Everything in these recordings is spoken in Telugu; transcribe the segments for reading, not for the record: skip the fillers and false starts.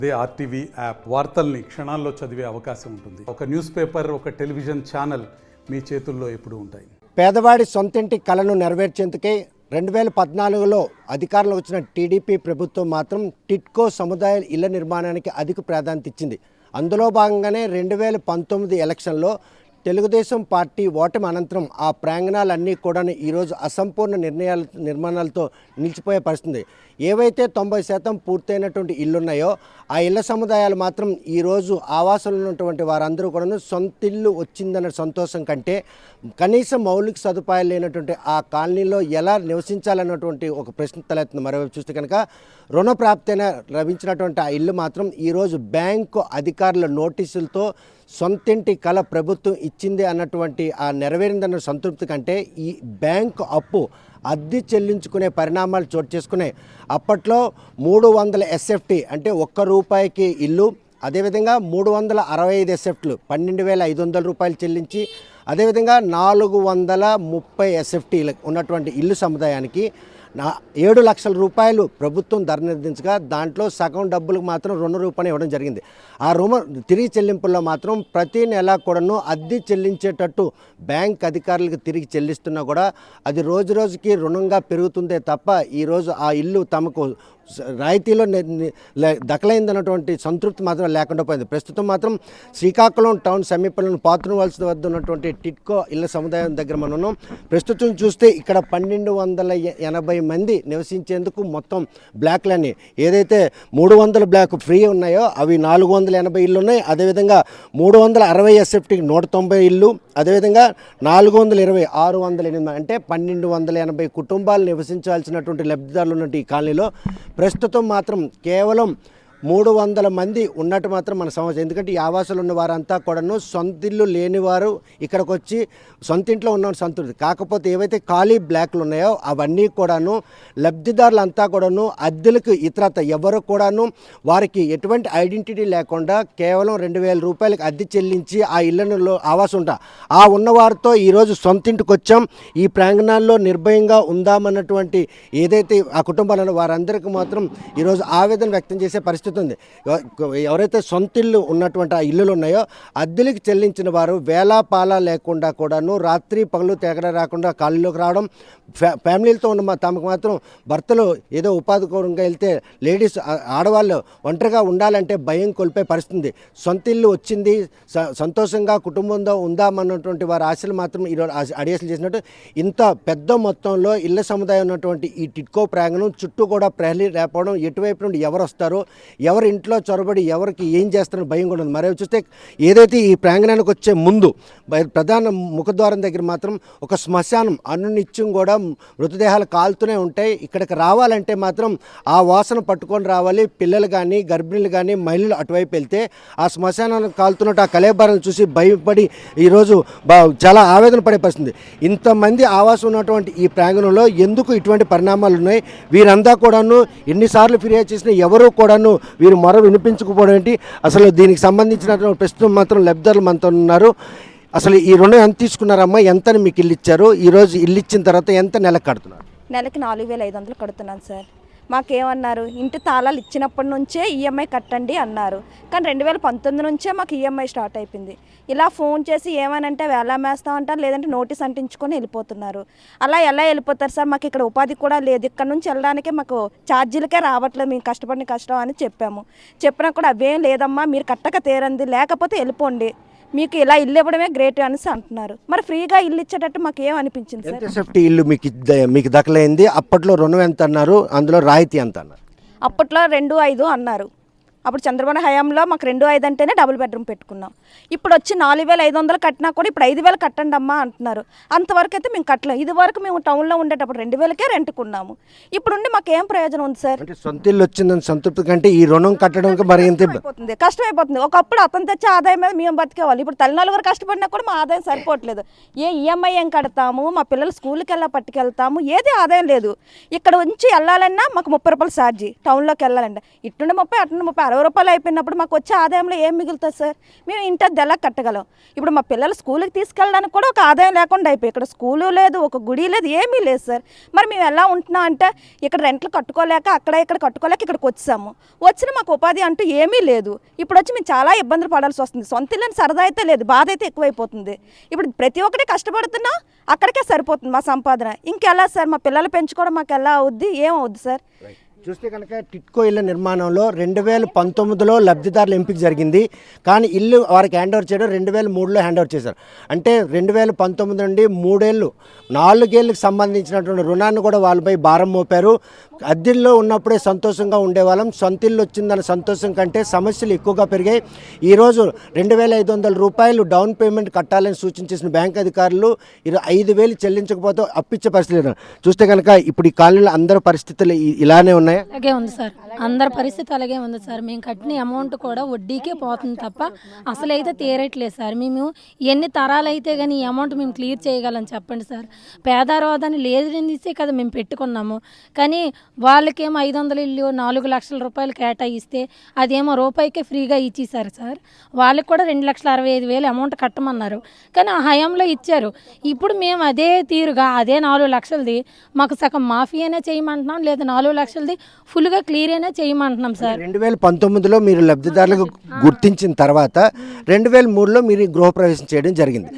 అదే ఆర్టీవీ యాప్ వార్తల్ని క్షణాల్లో చదివే అవకాశం ఉంటుంది. ఒక న్యూస్ పేపర్, ఒక టెలివిజన్ ఛానల్ మీ చేతుల్లో ఎప్పుడూ ఉంటాయి. పేదవాడి సొంతింటి కలను నెరవేర్చేందుకే 2014లో అధికారంలో వచ్చిన టీడీపీ ప్రభుత్వం మాత్రం టిట్కో సముదాయ ఇళ్ల నిర్మాణానికి అధిక ప్రాధాన్యత ఇచ్చింది. అందులో భాగంగానే 2019 ఎలక్షన్లో తెలుగుదేశం పార్టీ ఓటమి అనంతరం ఆ ప్రాంగణాలన్నీ కూడా ఈరోజు అసంపూర్ణ నిర్మాణాలతో నిలిచిపోయే పరిస్థితి. ఏవైతే 90% పూర్తయినటువంటి ఇళ్ళున్నాయో ఆ ఇళ్ల సముదాయాలు మాత్రం ఈరోజు ఆవాసంలో ఉన్నటువంటి వారందరూ కూడా సొంత ఇల్లు వచ్చిందన్న సంతోషం కంటే కనీసం మౌలిక సదుపాయాలు లేనటువంటి ఆ కాలనీలో ఎలా నివసించాలన్నటువంటి ఒక ప్రశ్న తలెత్తుంది. మరోవైపు చూస్తే కనుక రుణప్రాప్తైన లభించినటువంటి ఆ ఇల్లు మాత్రం ఈరోజు బ్యాంకు అధికారుల నోటీసులతో సొంతింటి కళ ప్రభుత్వం ఇచ్చింది అన్నటువంటి ఆ నెరవేరిందన్న సంతృప్తి కంటే ఈ బ్యాంకు అప్పు అద్దె చెల్లించుకునే పరిణామాలు చోటు చేసుకున్నాయి. అప్పట్లో 300 SFT అంటే ₹1 ఇల్లు, అదేవిధంగా 365 SFTలు 12,500 రూపాయలు చెల్లించి, అదేవిధంగా 430 SFT ఉన్నటువంటి ఇల్లు సముదాయానికి 7 లక్షల రూపాయలు ప్రభుత్వం ధర నిర్ణయించగా దాంట్లో సగం డబ్బులకు మాత్రం ₹2 ఇవ్వడం జరిగింది. ఆ రుణ తిరిగి చెల్లింపుల్లో మాత్రం ప్రతి నెల కూడాను అద్దె చెల్లించేటట్టు బ్యాంక్ అధికారులకు తిరిగి చెల్లిస్తున్నా కూడా అది రోజు రోజుకి రుణంగా పెరుగుతుందే తప్ప ఈరోజు ఆ ఇల్లు తమకు రాయితీలో దఖలైందన్నటువంటి సంతృప్తి మాత్రం లేకుండా పోయింది. ప్రస్తుతం మాత్రం శ్రీకాకుళం టౌన్ సమీపంలో పాత్రవలస వద్ద ఉన్నటువంటి టిట్కో ఇళ్ల సముదాయం దగ్గర మనం ఉన్నాం. ప్రస్తుతం చూస్తే ఇక్కడ 1280 మంది నివసించేందుకు మొత్తం బ్లాక్లన్నీ ఏదైతే 300 బ్లాక్ ఫ్రీ ఉన్నాయో అవి 480 ఇళ్ళు ఉన్నాయి. అదేవిధంగా 360 SFTకి 190 ఇళ్ళు, అదేవిధంగా 420 608 అంటే 1280 కుటుంబాలు నివసించాల్సినటువంటి లబ్ధిదారులు ఉన్నట్టు ఈ కాలనీలో ప్రస్తుతం మాత్రం కేవలం 300 మంది ఉన్నట్టు మాత్రం మన సమాచారం. ఎందుకంటే ఈ ఆవాసాలు ఉన్న వారంతా కూడాను సొంతిల్లు లేనివారు ఇక్కడికి వచ్చి సొంతింట్లో ఉన్న సంతృప్తి. కాకపోతే ఏవైతే ఖాళీ బ్లాక్లు ఉన్నాయో అవన్నీ కూడాను లబ్ధిదారులంతా కూడాను అద్దెలకు ఇతరత ఎవరు కూడాను వారికి ఎటువంటి ఐడెంటిటీ లేకుండా కేవలం 2,000 రూపాయలకు అద్దె చెల్లించి ఆ ఇళ్లలో ఆవాసం ఉంటా ఆ ఉన్నవారితో ఈరోజు సొంతింటికి వచ్చాం, ఈ ప్రాంగణాల్లో నిర్భయంగా ఉందామన్నటువంటి ఏదైతే ఆ కుటుంబాలను వారందరికీ మాత్రం ఈరోజు ఆవేదన వ్యక్తం చేసే పరిస్థితి ఉంది. ఎవరైతే సొంతిల్లు ఉన్నటువంటి ఆ ఇల్లులు ఉన్నాయో అద్దెలకు చెల్లించిన వారు వేలాపాలా లేకుండా కూడాను రాత్రి పగలు తేగడ రాకుండా కాలనీలోకి రావడం, ఫ్యామిలీలతో ఉన్న తమకు మాత్రం భర్తలు ఏదో ఉపాధి కోరంగా వెళ్తే లేడీస్ ఆడవాళ్ళు ఒంటరిగా ఉండాలంటే భయం కోల్పోయే పరిస్థితి. సొంత ఇల్లు వచ్చింది, సంతోషంగా కుటుంబంతో ఉందామన్నటువంటి వారి ఆశలు మాత్రం ఈరోజు అడియాసలు చేసినట్టు ఇంత పెద్ద మొత్తంలో ఇళ్ల సముదాయం ఉన్నటువంటి ఈ టిట్కో ప్రాంగణం చుట్టూ కూడా ప్రహరీ లేకపోవడం, ఎటువైపు నుండి ఎవరు వస్తారో ఎవరి ఇంట్లో చొరబడి ఎవరికి ఏం చేస్తారని భయం కూడా ఉంది. మరో చూస్తే ఏదైతే ఈ ప్రాంగణానికి వచ్చే ముందు ప్రధాన ముఖద్వారం దగ్గర మాత్రం ఒక శ్మశానం అనునిత్యం కూడా మృతదేహాలు కాలుతూనే ఉంటాయి. ఇక్కడికి రావాలంటే మాత్రం ఆ వాసన పట్టుకొని రావాలి. పిల్లలు కానీ గర్భిణీలు కానీ మహిళలు అటువైపు వెళ్తే ఆ శ్మశానానికి కాలుతున్నట్టు ఆ కలేబరాలను చూసి భయపడి ఈరోజు చాలా ఆవేదన పడే పరిస్థితి. ఇంతమంది ఆవాసం ఉన్నటువంటి ఈ ప్రాంగణంలో ఎందుకు ఇటువంటి పరిణామాలు ఉన్నాయి? వీరంతా కూడాను ఎన్నిసార్లు ఫిర్యాదు చేసినా ఎవరూ కూడాను వీరు మొర వినిపించకపోవడం ఏంటి? అసలు దీనికి సంబంధించినటువంటి ప్రస్తుతం మాత్రం లబ్ధిదారులు మనతో ఉన్నారు. అసలు ఈ రుణం ఎంత తీసుకున్నారమ్మా? ఎంతని మీకు ఇల్లు ఇచ్చారు? ఈరోజు ఇల్లు ఇచ్చిన తర్వాత ఎంత నెలకు కడుతున్నారు? నెలకి 4,500 కడుతున్నాను సార్. మాకేమన్నారు, ఇంటి తాళాలు ఇచ్చినప్పటి నుంచే ఈఎంఐ కట్టండి అన్నారు. కానీ 2019 నుంచే మాకు ఈఎంఐ స్టార్ట్ అయిపోయింది. ఇలా ఫోన్ చేసి ఏమనంటే వేలామేస్తామంటారు, లేదంటే నోటీస్ అంటించుకొని వెళ్ళిపోతున్నారు. అలా ఎలా వెళ్ళిపోతారు సార్? మాకు ఇక్కడ ఉపాధి కూడా లేదు. ఇక్కడ నుంచి వెళ్ళడానికే మాకు ఛార్జీలకే రావట్లేదు, మేము కష్టపడిన కష్టం అని చెప్పాము. చెప్పినా కూడా అవేం లేదమ్మా, మీరు కట్టక తీరంది, లేకపోతే వెళ్ళిపోండి, మీకు ఇలా ఇల్లు ఇవ్వడమే గ్రేట్ అనేసి అంటున్నారు. మరి ఫ్రీగా ఇల్లు ఇచ్చేటట్టు మాకు ఏం అనిపించింది సార్? SFT ఇల్లు మీకు దఖలైంది. అప్పట్లో రుణం ఎంత అన్నారు? అందులో రాయితీ ఎంత అన్నారు? అప్పట్లో 2,500 అన్నారు. అప్పుడు చంద్రబాబు హయాంలో మాకు 2,500 అంటేనే డబుల్ బెడ్రూమ్ పెట్టుకున్నాం. ఇప్పుడు వచ్చి 4,500 కట్టినా కూడా ఇప్పుడు 5,000 కట్టండి అమ్మా అంటున్నారు. అంతవరకు అయితే మేము కట్టలేం. ఇది వరకు మేము టౌన్లో ఉండేటప్పుడు 2,000కే రెంట్కున్నాము. ఇప్పుడుండి మాకు ఏం ప్రయోజనం ఉంది సార్? అంటే సొంత ఇల్లు వచ్చిందని సంతృప్తి కంటే ఈ రుణం కట్టడానికి మరి ఎంత కష్టమైపోతుంది. ఒకప్పుడు అతను తెచ్చే ఆదాయం మీద మేము బతికేవాళ్ళు. ఇప్పుడు తల్లినలుగురు కష్టపడినా కూడా మా ఆదాయం సరిపోవట్లేదు. ఈఎంఐ ఏం కడతాము, మా పిల్లలు స్కూల్కి వెళ్ళా పట్టుకెళ్తాము, ఏది ఆదాయం లేదు. ఇక్కడ నుంచి వెళ్ళాలన్నా మాకు ₹30 ఛార్జీ, టౌన్లోకి వెళ్ళాలంటే ఇట్టుండి 30 అటుండి 30 60 రూపాయలు అయిపోయినప్పుడు మాకు వచ్చే ఆదాయంలో ఏం మిగులుతుంది సార్? మేము ఇంటి అద్దె ఎలా కట్టగలం? ఇప్పుడు మా పిల్లలు స్కూల్కి తీసుకెళ్ళడానికి కూడా ఒక ఆదాయం లేకుండా అయిపోయి, ఇక్కడ స్కూలు లేదు, ఒక గుడి లేదు, ఏమీ లేదు సార్. మరి మేము ఎలా ఉంటున్నాం అంటే ఇక్కడ రెంట్లు కట్టుకోలేక అక్కడ ఇక్కడ కట్టుకోలేక ఇక్కడికి వచ్చాము. వచ్చిన మాకు ఉపాధి అంటూ ఏమీ లేదు. ఇప్పుడు వచ్చి మేము చాలా ఇబ్బందులు పడాల్సి వస్తుంది. సొంత ఇల్లని సరదా అయితే లేదు, బాధ అయితే ఎక్కువైపోతుంది. ఇప్పుడు ప్రతి ఒక్కటి కష్టపడుతున్నా అక్కడికే సరిపోతుంది మా సంపాదన. ఇంకెలా సార్? మా పిల్లలు పెంచుకోవడం మాకు ఎలా అవుద్ది? ఏమవుద్ది సార్? చూస్తే కనుక టిట్కో ఇళ్ళ నిర్మాణంలో 2019లో లబ్ధిదారుల ఎంపిక జరిగింది. కానీ ఇల్లు వారికి హ్యాండ్ ఓవర్ చేయడం 2003లో హ్యాండ్ ఓవర్ చేశారు. అంటే 2019 నుండి 3 ఏళ్ళు 4 ఏళ్ళకి సంబంధించినటువంటి రుణాన్ని కూడా వాళ్ళపై భారం మోపారు. అద్దెల్లో ఉన్నప్పుడే సంతోషంగా ఉండేవాళ్ళం, సొంత ఇల్లు వచ్చిందన్న సంతోషం కంటే సమస్యలు ఎక్కువగా పెరిగాయి. ఈరోజు 2500 రూపాయలు డౌన్ పేమెంట్ కట్టాలని సూచించేసిన బ్యాంక్ అధికారులు 5000 చెల్లించకపోతే అప్పిచ్చే పరిస్థితి లేదు. చూస్తే కనుక ఇప్పుడు ఈ కాలనీలో అందరి పరిస్థితులు ఇలానే ఉన్నాయి. అలాగే ఉంది సార్, అందరి పరిస్థితి అలాగే ఉంది సార్. మేము కట్టిన అమౌంట్ కూడా వడ్డీకే పోతుంది తప్ప అసలు అయితే తీరట్లేదు సార్. మేము ఎన్ని తరాలు అయితే కానీ ఈ అమౌంట్ మేము క్లియర్ చేయగలం చెప్పండి సార్? పేదరోధాన్ని లేదనిస్తే కదా మేము పెట్టుకున్నాము. కానీ వాళ్ళకేమో 500 ఇల్లు 4 లక్షల రూపాయలు కేటాయిస్తే అదేమో రూపాయికే ఫ్రీగా ఇచ్చేసారు సార్. వాళ్ళకి కూడా 2,65,000 అమౌంట్ కట్టమన్నారు, కానీ ఆ హయాంలో ఇచ్చారు. ఇప్పుడు మేము అదే తీరుగా అదే 4 లక్షలది మాకు సగం మాఫీ అయినా చేయమంటున్నాం, లేదా 4 లక్షలది ఫుల్గా క్లియర్ అయినా చేయమంటున్నాం సార్. 2019లో మీరు లబ్ధిదారులకు గుర్తించిన తర్వాత 2003లో మీరు గృహప్రవేశం చేయడం జరిగింది.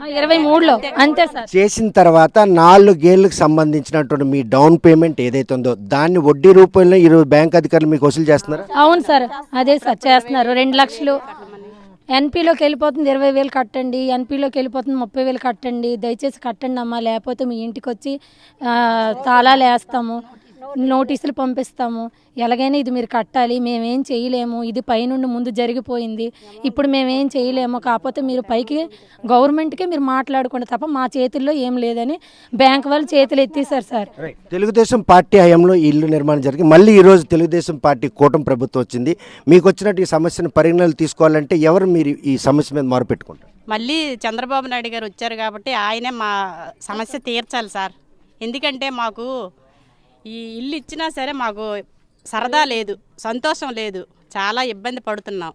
23లో అంతే సార్. చేసిన తర్వాత 4 ఏళ్ళకి సంబంధించినటువంటి మీ డౌన్ పేమెంట్ ఏదైతే ఉందో దాన్ని వడ్డీ రూపంలో ఈరోజు బ్యాంక్ అధికారులు మీకు వసూలు చేస్తున్నారు. అవును సార్, అదే సార్ చేస్తున్నారు. 2 లక్షలు ఎన్పీలోకి వెళ్ళిపోతుంది, 20,000 కట్టండి. ఎన్పీలోకి వెళ్ళిపోతుంది, 30,000 కట్టండి. దయచేసి కట్టండి అమ్మా, లేకపోతే మీ ఇంటికి వచ్చి తాళాలు వేస్తాము, నోటీసులు పంపిస్తాము, ఎలాగైనా ఇది మీరు కట్టాలి, మేమేం చేయలేము, ఇది పైనుండి ముందు జరిగిపోయింది, ఇప్పుడు మేమేం చేయలేము, కాకపోతే మీరు పైకి గవర్నమెంట్కే మీరు మాట్లాడుకోండి తప్ప మా చేతుల్లో ఏం లేదని బ్యాంక్ వాళ్ళు చేతులు ఎత్తేసారు సార్. తెలుగుదేశం పార్టీ హయాంలో ఈ ఇల్లు నిర్మాణం జరిగి మళ్ళీ ఈరోజు తెలుగుదేశం పార్టీ కూటమి ప్రభుత్వం వచ్చింది. మీకు వచ్చినట్టు ఈ సమస్యను పరిగణనలు తీసుకోవాలంటే ఎవరు మీరు ఈ సమస్య మీద మొరపెట్టుకుంటారు? మళ్ళీ చంద్రబాబు నాయుడు గారు వచ్చారు కాబట్టి ఆయనే మా సమస్య తీర్చాలి సార్. ఎందుకంటే మాకు ఈ ఇల్లు ఇచ్చినా సరే మాకు సరదా లేదు, సంతోషం లేదు, చాలా ఇబ్బంది పడుతున్నాం.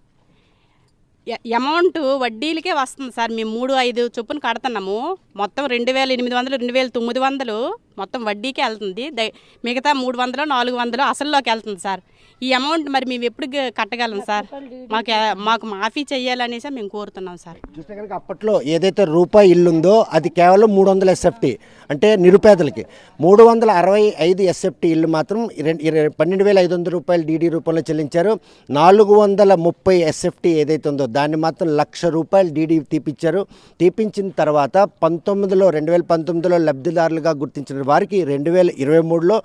అమౌంట్ వడ్డీలకే వస్తుంది సార్. మేము 3-5 చొప్పున కడుతున్నాము. మొత్తం 2,800 2,900 మొత్తం వడ్డీకే వెళ్తుంది. మిగతా 300-400 అసల్లోకి వెళ్తుంది సార్. ఈ అమౌంట్ మరి మేము ఎప్పుడు కట్టగలం సార్? మాకు మాఫీ చేయాలనేసి మేము కోరుతున్నాం సార్. చూస్తే కనుక అప్పట్లో ఏదైతే రూపాయి ఇల్లు ఉందో అది కేవలం 300 ఎస్ఎఫ్టీ, అంటే నిరుపేదలకి. 365 ఎస్ఎఫ్టీ ఇల్లు మాత్రం 12,500 రూపాయలు డీడీ రూపంలో చెల్లించారు. 430 ఎస్ఎఫ్టీ ఏదైతే ఉందో దాన్ని మాత్రం 1,00,000 రూపాయలు డీడీ తీపిచ్చారు. తీపించిన తర్వాత 2019లో లబ్ధిదారులుగా గుర్తించిన వారికి 2023లో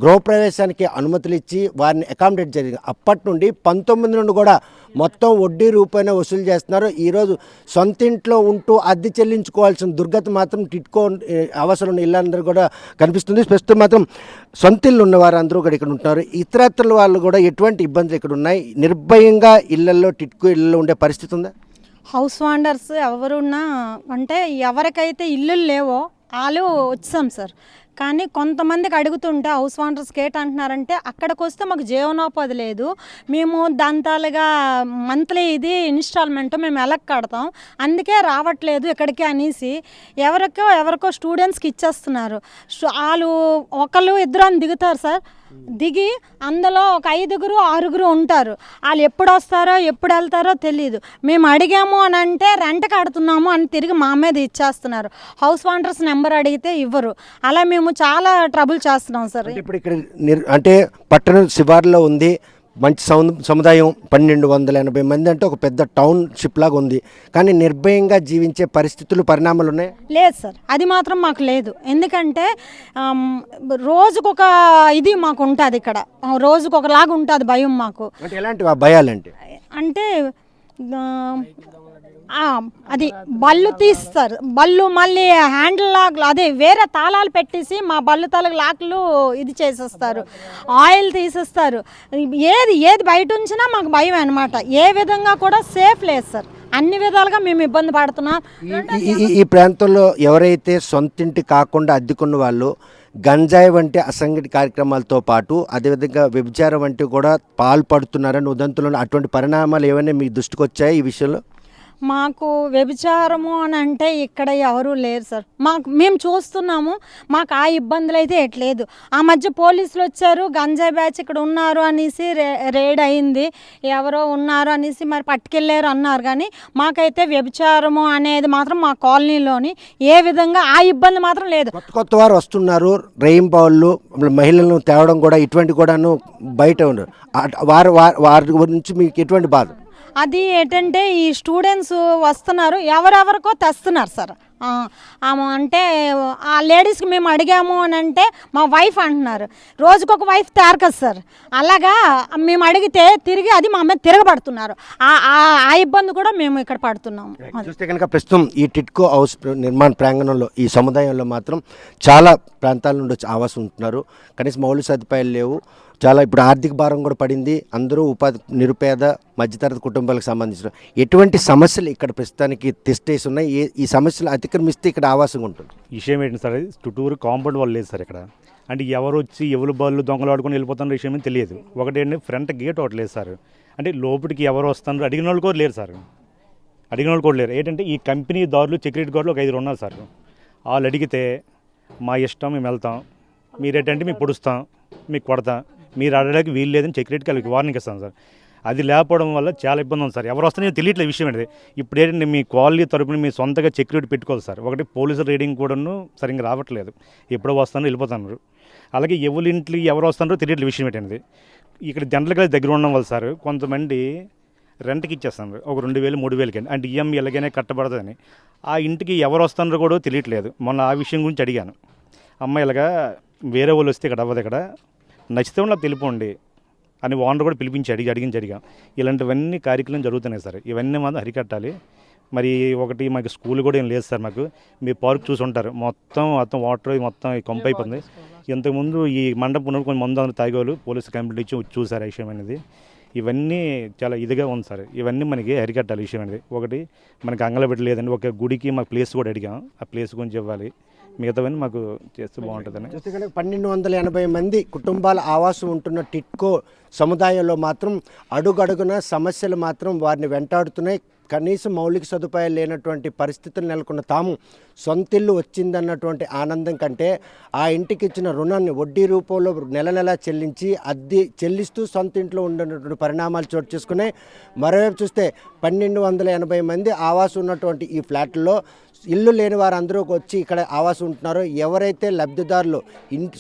గృహప్రవేశానికి అనుమతులు ఇచ్చి వారిని అకామిడేట్ జరిగింది. అప్పటి నుండి 19 నుండి కూడా మొత్తం వడ్డీ రూపాయన వసూలు చేస్తున్నారు. ఈరోజు సొంత ఇంట్లో ఉంటూ అద్దె చెల్లించుకోవాల్సిన దుర్గతి మాత్రం టిట్కో అవసరం ఉన్న ఇళ్ళందరూ కూడా కనిపిస్తుంది. ప్రస్తుతం మాత్రం సొంత ఇల్లు ఉన్న వారందరూ కూడా ఇక్కడ ఉంటున్నారు. ఇతరత్రుల వాళ్ళు కూడా ఎటువంటి ఇబ్బందులు ఇక్కడ ఉన్నాయి? నిర్భయంగా ఇళ్లలో టిట్కో ఇళ్ళలో ఉండే పరిస్థితి ఉందా? హౌస్ వాండర్స్ ఎవరున్నా అంటే ఎవరికైతే ఇల్లులు లేవో వాళ్ళు వచ్చాం సార్. కానీ కొంతమందికి అడుగుతుంటే హౌస్ వాండర్స్కి ఏంటంటున్నారంటే అక్కడికి వస్తే మాకు జీవనోపాధి లేదు, మేము దాంతాలుగా మంత్లీ ఇది ఇన్స్టాల్మెంట్ మేము ఎలా కడతాం, అందుకే రావట్లేదు ఇక్కడికి అనేసి ఎవరికో స్టూడెంట్స్కి ఇచ్చేస్తున్నారు. వాళ్ళు ఒకళ్ళు ఇద్దరు అని దిగుతారు సార్. దిగి అందులో ఒక 5-6 ఉంటారు. వాళ్ళు ఎప్పుడు వస్తారో ఎప్పుడు వెళ్తారో తెలియదు. మేము అడిగాము అని అంటే రెంట్ కడుతున్నాము అని తిరిగి మా మీద ఇచ్చేస్తున్నారు. హౌస్ వాండర్స్ నెంబర్ అడిగితే ఇవ్వరు. అలా మేము చాలా ట్రబుల్ చేస్తున్నాం సార్. ఇప్పుడు ఇక్కడ అంటే పట్టణ శివార్లో ఉంది, మంచి సముదాయం, 1280 మంది, అంటే ఒక పెద్ద టౌన్షిప్ లాగా ఉంది. కానీ నిర్భయంగా జీవించే పరిస్థితులు పరిణామాలు ఉన్నాయి? లేదు సార్, అది మాత్రం మాకు లేదు. ఎందుకంటే రోజుకొక ఇది మాకు ఉంటుంది, ఇక్కడ రోజుకొకలాగా ఉంటుంది భయం మాకు. అంటే ఎలాంటి భయాలంటే అంటే అది బళ్ళు తీస్తారు, బళ్ళు మళ్ళీ హ్యాండిల్ లాక్లు అదే వేరే తాళాలు పెట్టేసి మా బళ్ళు తలకు లాక్లు ఇది చేసేస్తారు, ఆయిల్ తీసేస్తారు. ఏది బయట ఉంచినా మాకు భయం అనమాట. ఏ విధంగా కూడా సేఫ్ లేదు సార్. అన్ని విధాలుగా మేము ఇబ్బంది పడుతున్నాం. ఈ ప్రాంతంలో ఎవరైతే సొంతింటి కాకుండా అద్దెకున్న వాళ్ళు గంజాయి వంటి అసంఘటిత కార్యక్రమాలతో పాటు అదేవిధంగా వ్యభిచారం వంటివి కూడా పాల్పడుతున్నారని ఉదంతులను అటువంటి పరిణామాలు ఏమైనా మీ దృష్టికి వచ్చాయి ఈ విషయంలో? మాకు వ్యభిచారము అని అంటే ఇక్కడ ఎవరు లేరు సార్. మేము చూస్తున్నాము, మాకు ఆ ఇబ్బందులు అయితే ఎట్లేదు. ఆ మధ్య పోలీసులు వచ్చారు, గంజాయి బ్యాచ్ ఇక్కడ ఉన్నారు అనేసి రేడ్ అయింది, ఎవరో ఉన్నారు అనేసి మరి పట్టుకెళ్ళారు అన్నారు. కానీ మాకైతే వ్యభిచారము అనేది మాత్రం మా కాలనీలోని ఏ విధంగా ఆ ఇబ్బంది మాత్రం లేదు. కొత్త వారు వస్తున్నారు, రెయిన్బౌళ్ళు మహిళలను తేవడం కూడా ఇటువంటి కూడాను బయట ఉన్నారు. వారి గురించి మీకు ఎటువంటి బాధ? అది ఏంటంటే ఈ స్టూడెంట్స్ వస్తున్నారు, ఎవరెవరికో తెస్తున్నారు సార్. అంటే ఆ లేడీస్కి మేము అడిగాము అని అంటే మా వైఫ్ అంటున్నారు, రోజుకొక వైఫ్ తేరకదు సార్. అలాగా మేము అడిగితే తిరిగి అది మా మీద తిరగబడుతున్నారు. ఆ ఇబ్బంది కూడా మేము ఇక్కడ పడుతున్నాము. చూస్తే కనుక ప్రస్తుతం ఈ టిట్కో హౌస్ నిర్మాణ ప్రాంగణంలో ఈ సముదాయంలో మాత్రం చాలా ప్రాంతాల నుండి వచ్చి ఆవాసం ఉంటున్నారు. కనీసం మౌలిక సదుపాయాలు లేవు. చాలా ఇప్పుడు ఆర్థిక భారం కూడా పడింది. అందరూ ఉపాధి నిరుపేద మధ్యతరగతి కుటుంబాలకు సంబంధించిన ఎటువంటి సమస్యలు ఇక్కడ ప్రస్తుతానికి తిష్టేసి ఉన్నాయి. ఈ సమస్యలు అతిక్రమిస్తే ఇక్కడ ఆవాసంగా ఉంటుంది. విషయం ఏంటి సార్, చుట్టూరు కాంపౌండ్ వాళ్ళు లేదు సార్ ఇక్కడ. అంటే ఎవరు వచ్చి ఎవరు బళ్ళు దొంగలు ఆడుకొని వెళ్ళిపోతున్న విషయం ఏమీ తెలియదు. ఒకటేంటి ఫ్రంట్ గేట్ ఒకటి లేదు సార్. అంటే లోపలికి ఎవరు వస్తున్నారు అడిగిన వాళ్ళు కూడా లేరు సార్. అడిగిన వాళ్ళు కూడా లేరు. ఏంటంటే ఈ కంపెనీ దారులు సెక్యూరిటీ గార్డులు ఒక 5 ఉన్నారు సార్. వాళ్ళు అడిగితే మా ఇష్టం, మేము వెళ్తాం, మీరేంటంటే మీకు పొడుస్తాం, మీకు కొడతాం, మీరు అడగడానికి వీలు లేదని సెక్యూరిటీకి వాళ్ళకి వార్నింగ్ ఇస్తాను సార్. అది లేకపోవడం వల్ల చాలా ఇబ్బంది ఉంది సార్. ఎవరు వస్తున్నాయో తెలియట్లేదు విషయం అనేది. ఇప్పుడు ఏంటంటే మీ కాలనీ తరపున మీ సొంతగా సెక్యూరిటీ పెట్టుకోవాలి సార్. ఒకటి పోలీసు రీడింగ్ కూడాను సరిగ్గా రావట్లేదు, ఎప్పుడో వస్తానో వెళ్ళిపోతున్నారు. అలాగే ఎవరింట్లో ఎవరు వస్తున్నారో తెలియట్లేదు విషయం ఏంటనేది. ఇక్కడ జనరల్గా దగ్గర ఉండడం వల్ల సార్ కొంతమంది రెంట్కి ఇచ్చేస్తున్నారు, ఒక 2000 3000కి. అంటే ఈఎంఐ ఎలాగైనా కట్టబడుతుందని. ఆ ఇంటికి ఎవరు వస్తున్నారో కూడా తెలియట్లేదు. మొన్న ఆ విషయం గురించి అడిగాను, అమ్మాయి ఇలాగా వేరే వాళ్ళు వస్తే ఇక్కడ అవ్వదు, ఇక్కడ నచ్చితే నాకు తెలిపోండి అని ఓనర్ కూడా పిలిపించి అడిగాం. ఇలాంటివన్నీ కార్యక్రమం జరుగుతున్నాయి సార్. ఇవన్నీ మనం అరికట్టాలి. మరి ఒకటి మాకు స్కూల్ కూడా ఏం లేదు సార్. మాకు మీ పార్క్ చూసి ఉంటారు, మొత్తం వాటర్ మొత్తం కంప్ అయిపోతుంది. ఇంతకుముందు ఈ మండపం కొంచెం మందు తాగేవాళ్ళు పోలీసు కంప్లైంట్ ఇచ్చి చూసారు ఆ విషయం అనేది. ఇవన్నీ చాలా ఇదిగా ఉంది సార్. ఇవన్నీ మనకి అరికట్టాలి విషయం అనేది. ఒకటి మనకి అంగళబెట్టి లేదండి, ఒక గుడికి మాకు ప్లేస్ కూడా అడిగాం, ఆ ప్లేస్ గురించి ఇవ్వాలి. మిగతావన్నీ మాకు చేస్తే బాగుంటుందని. చూస్తే కనుక 1280 మంది కుటుంబాల ఆవాసం ఉంటున్న టిట్కో సముదాయంలో మాత్రం అడుగడుగున సమస్యలు మాత్రం వారిని వెంటాడుతున్నాయి. కనీసం మౌలిక సదుపాయాలు లేనటువంటి పరిస్థితులు నెలకొన్న తాము సొంతిల్లు వచ్చిందన్నటువంటి ఆనందం కంటే ఆ ఇంటికి ఇచ్చిన రుణాన్ని వడ్డీ రూపంలో నెల చెల్లించి అద్దె చెల్లిస్తూ సొంత ఇంట్లో ఉండేటువంటి పరిణామాలు చోటు చేసుకున్నాయి. మరోవైపు చూస్తే 1280 మంది ఆవాసం ఉన్నటువంటి ఈ ఫ్లాట్లో ఇల్లు లేని వారందరూ వచ్చి ఇక్కడ ఆవాసం ఉంటున్నారు. ఎవరైతే లబ్ధిదారులు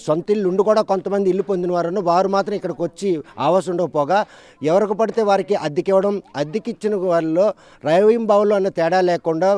సొంత ఇల్లు ఉండి కూడా కొంతమంది ఇల్లు పొందిన వారు వారు మాత్రం ఇక్కడికి వచ్చి ఆవాసం ఉండకపోగా ఎవరికి పడితే వారికి అద్దెకి ఇవ్వడం, అద్దెకిచ్చిన వాళ్ళలో రైవింబావులు అన్న తేడా లేకుండా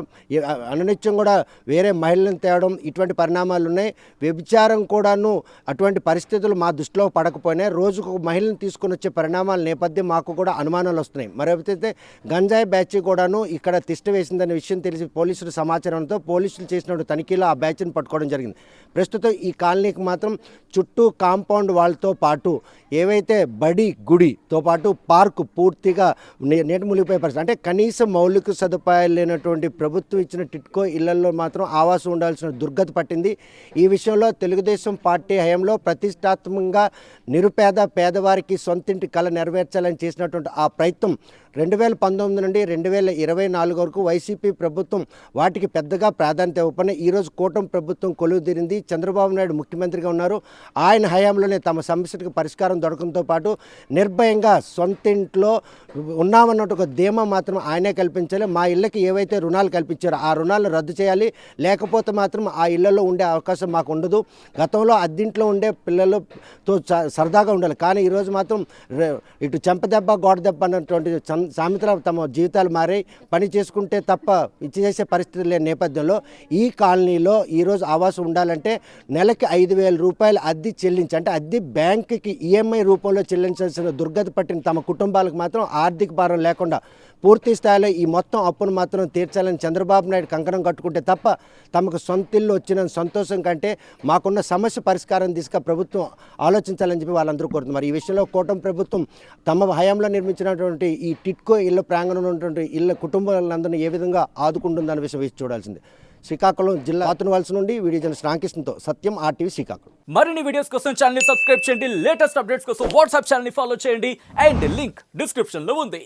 అనునిత్యం కూడా వేరే మహిళలను తేవడం, ఇటువంటి పరిణామాలు ఉన్నాయి. వ్యభిచారం కూడాను అటువంటి పరిస్థితులు మా దృష్టిలో పడకపోయినా రోజుకు మహిళను తీసుకొని వచ్చే పరిణామాల నేపథ్యం మాకు కూడా అనుమానాలు వస్తున్నాయి. మరైతే గంజాయి బ్యాచ్ కూడాను ఇక్కడ తిష్ట వేసిందనే విషయం తెలిసి పోలీసులు సమాచారంతో పోలీసులు చేసిన తనిఖీలో ఆ బ్యాచ్ని పట్టుకోవడం జరిగింది. ప్రస్తుతం ఈ కాలనీకి మాత్రం చుట్టూ కాంపౌండ్ వాళ్ళతో పాటు ఏవైతే బడి గుడితో పాటు పార్కు పూర్తిగా నీట మునిగిపోయే పరిస్థితి. అంటే కనీసం మౌలిక సదుపాయాలు లేనటువంటి ప్రభుత్వం ఇచ్చిన టిట్కో ఇళ్లలో మాత్రం ఆవాసం ఉండాల్సిన దుర్గతి పట్టింది. ఈ విషయంలో తెలుగుదేశం పార్టీ హయాంలో ప్రతిష్టాత్మకంగా నిరుపేద పేదవారికి సొంతింటి కళ నెరవేర్చాలని చేసినటువంటి ఆ ప్రయత్నం 2019 నుండి 2024 వరకు వైసీపీ ప్రభుత్వం వాటికి పెద్దగా ప్రాధాన్యత ఇవ్వకపోయినా ఈరోజు కూటమి ప్రభుత్వం కొలువు తీరింది. చంద్రబాబు నాయుడు ముఖ్యమంత్రిగా ఉన్నారు. ఆయన హయాంలోనే తమ సమస్యలకు పరిష్కారం దొరకడంతో పాటు నిర్భయంగా సొంతింట్లో ఉన్నామన్నట్టు ఒక ధీమా మాత్రం ఆయనే కల్పించాలి. మా ఇళ్ళకి ఏవైతే రుణాలు కల్పించారో ఆ రుణాలను రద్దు చేయాలి, లేకపోతే మాత్రం ఆ ఇళ్లలో ఉండే అవకాశం మాకు ఉండదు. గతంలో అద్దెంట్లో ఉండే పిల్లలతో సరదాగా ఉండాలి, కానీ ఈరోజు మాత్రం ఇటు చెంపదెబ్బ గోడ దెబ్బ అన్నటువంటి సామెతలు తమ జీవితాలు మారాయి. పని చేసుకుంటే తప్ప ఇచ్చేసే పరిస్థితి లేని నేపథ్యంలో ఈ కాలనీలో ఈరోజు ఆవాసం ఉండాలంటే నెలకి 5,000 రూపాయలు అద్దె చెల్లించి, అంటే అద్దె బ్యాంకుకి ఈఎంఐ రూపంలో చెల్లించాల్సిన దుర్గతి పట్టిన తమ కుటుంబాలకు మాత్రం ఆర్థిక భారం లేకుండా పూర్తి స్థాయిలో ఈ మొత్తం అప్పును మాత్రం తీర్చాలని చంద్రబాబు నాయుడు కంకణం కట్టుకుంటే తప్ప తమకు సొంతిల్లు వచ్చిన సంతోషం కంటే మాకున్న సమస్య పరిష్కారం దిశగా ప్రభుత్వం ఆలోచించాలని చెప్పి వాళ్ళందరూ కోరుతున్నారు. మరి ఈ విషయంలో కూటమి ప్రభుత్వం తమ హయాంలో నిర్మించినటువంటి ఈ టిట్కో ఇళ్ళ ప్రాంగణంలో ఉన్నటువంటి ఇళ్ళ కుటుంబాలందరినీ ఏ విధంగా ఆదుకుంటుందన్న విషయం వేసి చూడాల్సింది. శ్రీకాకుళం జిల్లా పాతునవలస నుండి వీడియో జర్నలిస్ట్ రామకృష్ణతో సత్యం RTV శ్రీకాకుళం. మరిన్ని వీడియోస్ కోసం ఛానల్ ని సబ్స్క్రైబ్ చేయండి, లేటెస్ట్ అప్డేట్స్ కోసం వాట్సాప్ ఛానల్ ని ఫాలో చేయండి అండ్ లింక్ డిస్క్రిప్షన్ లో ఉంది.